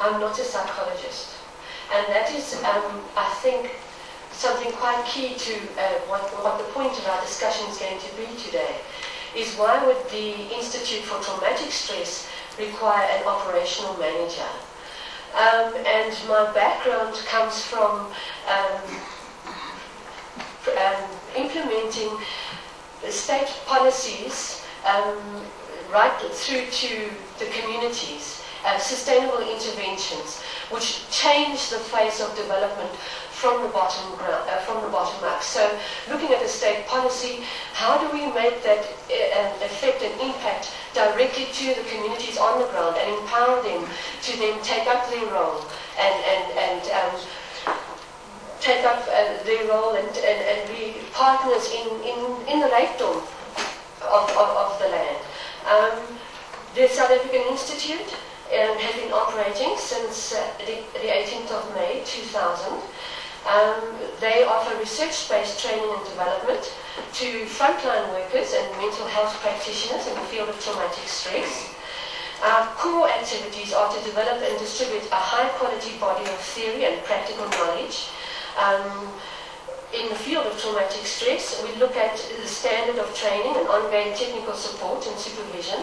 I'm not a psychologist. And that is, I think, something quite key to what the point of our discussion is going to be today, is why would the Institute for Traumatic Stress require an operational manager? And my background comes from implementing state policies right through to the communities, sustainable interventions, which change the face of development from the bottom up. So, looking at the state policy, how do we make that affect and impact directly to the communities on the ground and empower them to then take up their role and take up their role and be partners in the rijkdom of the land. The South African Institute has been operating since the 18th of May 2000. They offer research-based training and development to frontline workers and mental health practitioners in the field of traumatic stress. Our core activities are to develop and distribute a high-quality body of theory and practical knowledge. In the field of traumatic stress, we look at the standard of training and ongoing technical support and supervision,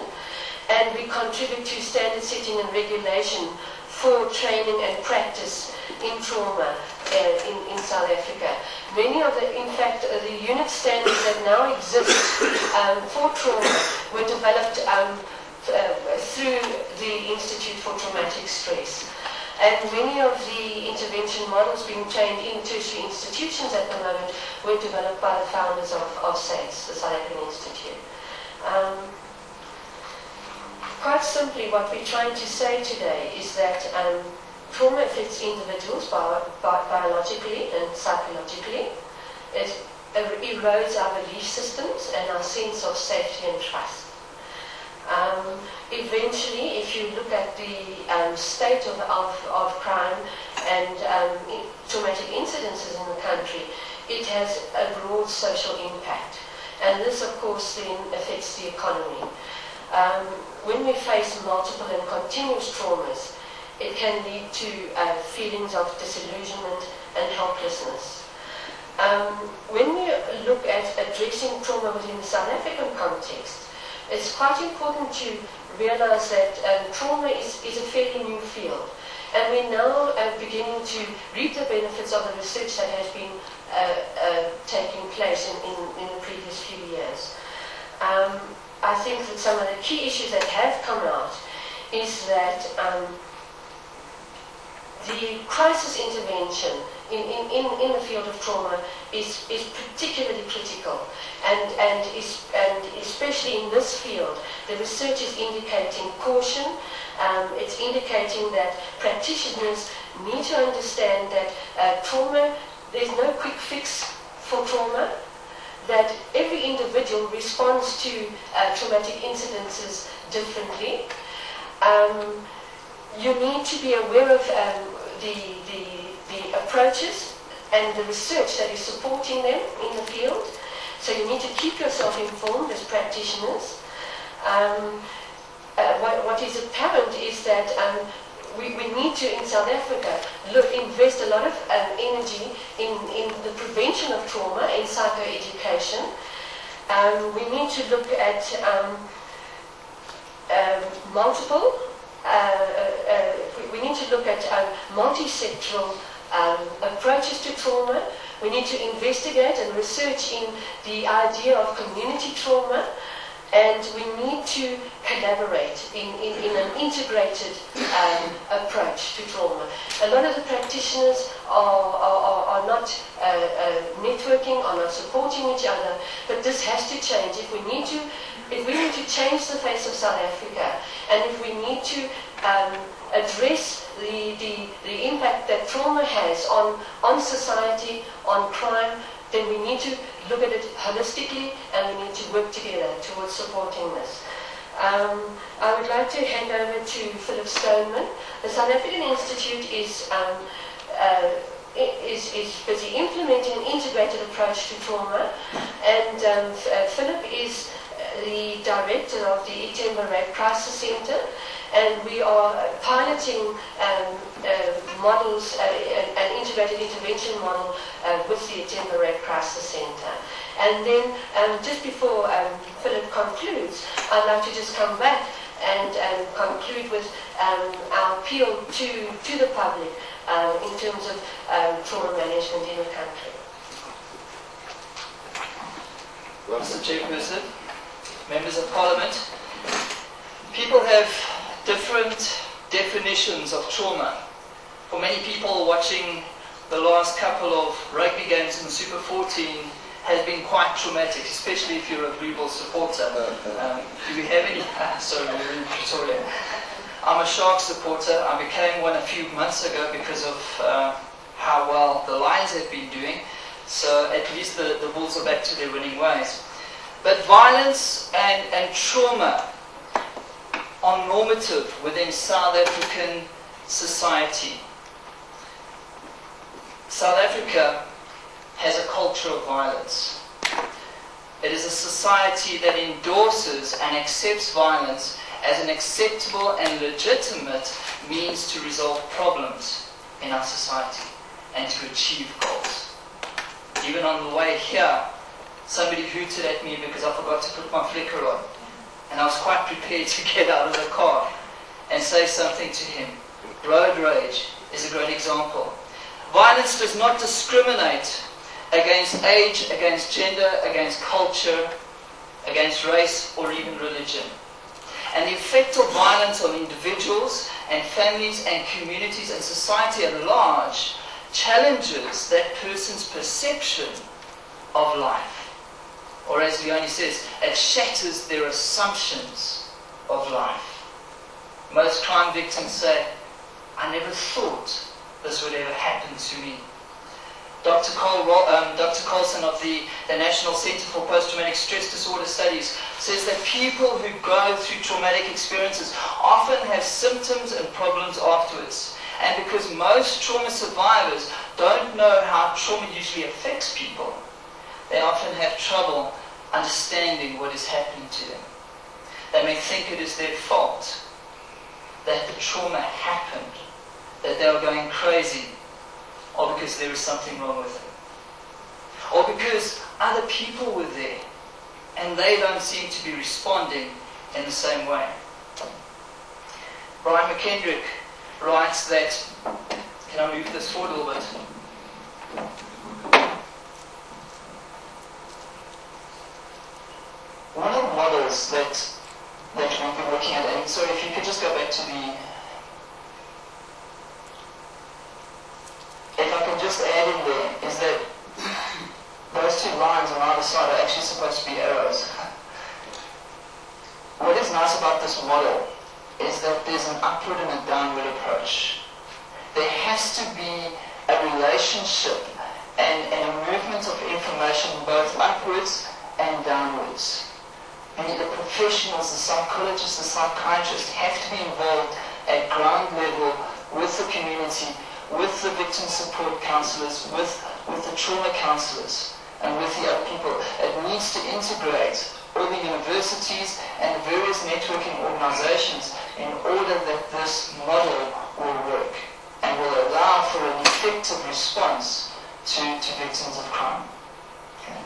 and we contribute to standard setting and regulation for training and practice in trauma in South Africa. Many of the, in fact, the unit standards that now exist for trauma were developed through the Institute for Traumatic Stress. And many of the intervention models being trained in tertiary institutions at the moment were developed by the founders of SAIS, the South African Institute. Quite simply, what we're trying to say today is that trauma affects individuals biologically and psychologically. It erodes our belief systems and our sense of safety and trust. Eventually, if you look at the state of crime and traumatic incidences in the country, it has a broad social impact. And this, of course, then affects the economy. When we face multiple and continuous traumas, it can lead to feelings of disillusionment and helplessness. When we look at addressing trauma within the South African context, it's quite important to realize that trauma is a fairly new field. And we're now beginning to reap the benefits of the research that has been taking place in the previous few years. I think that some of the key issues that have come out is that the crisis intervention in the field of trauma is particularly critical, and especially in this field, the research is indicating caution. It's indicating that practitioners need to understand that trauma, there's no quick fix for trauma, that every individual responds to traumatic incidences differently. You need to be aware of the approaches and the research that is supporting them in the field. So you need to keep yourself informed as practitioners. What is apparent is that we need to, in South Africa, invest a lot of energy in the prevention of trauma in psychoeducation. We need to look at we need to look at multi-sectoral approaches to trauma. We need to investigate and research in the idea of community trauma, and we need to collaborate in an integrated approach to trauma. A lot of the practitioners are not networking, are not supporting each other, but this has to change. If we need to change the face of South Africa, and if we need to address the impact that trauma has on society, on crime, then we need to look at it holistically, and we need to work together towards supporting this. I would like to hand over to Philip Stoneman. The South African Institute is busy implementing an integrated approach to trauma, and Philip is the director of the Itemba Rape Crisis Center, and we are piloting models, an integrated intervention model with the Atemba Red Crisis Centre. And then, just before Philip concludes, I'd like to just come back and conclude with our appeal to the public in terms of trauma management in the country. Mr. Chairperson, members of Parliament, people have different definitions of trauma. For many people, watching the last couple of rugby games in the Super 14 has been quite traumatic, especially if you're a Bluebell supporter. Do we have any? Sorry, we're in Pretoria. I'm a Sharks supporter. I became one a few months ago because of how well the Lions have been doing. So at least the Bulls are back to their winning ways. But violence and trauma are normative within South African society. South Africa has a culture of violence. It is a society that endorses and accepts violence as an acceptable and legitimate means to resolve problems in our society and to achieve goals. Even on the way here, somebody hooted at me because I forgot to put my flicker on. And I was quite prepared to get out of the car and say something to him. Road rage is a great example. Violence does not discriminate against age, against gender, against culture, against race, or even religion. And the effect of violence on individuals and families and communities and society at large challenges that person's perception of life. Or as Leonie says, it shatters their assumptions of life. Most crime victims say, I never thought this would ever happen to me. Dr. Colson of the National Center for Post-Traumatic Stress Disorder Studies says that people who go through traumatic experiences often have symptoms and problems afterwards. And because most trauma survivors don't know how trauma usually affects people, they often have trouble understanding what is happening to them. They may think it is their fault, that the trauma happened, that they are going crazy, or because there is something wrong with them, or because other people were there and they don't seem to be responding in the same way. Brian McKendrick writes that, can I move this forward a little bit? One of the models that we've been looking at, and sorry if you could just go back to the, if I can just add in there, is that those two lines on either side are actually supposed to be arrows. What is nice about this model is that there's an upward and a downward approach. There has to be a relationship and a movement of information both upwards and downwards. The professionals, the psychologists, the psychiatrists have to be involved at ground level with the community, with the victim support counsellors, with the trauma counsellors, and with the other people. It needs to integrate all the universities and various networking organizations in order that this model will work and will allow for an effective response to victims of crime. Okay.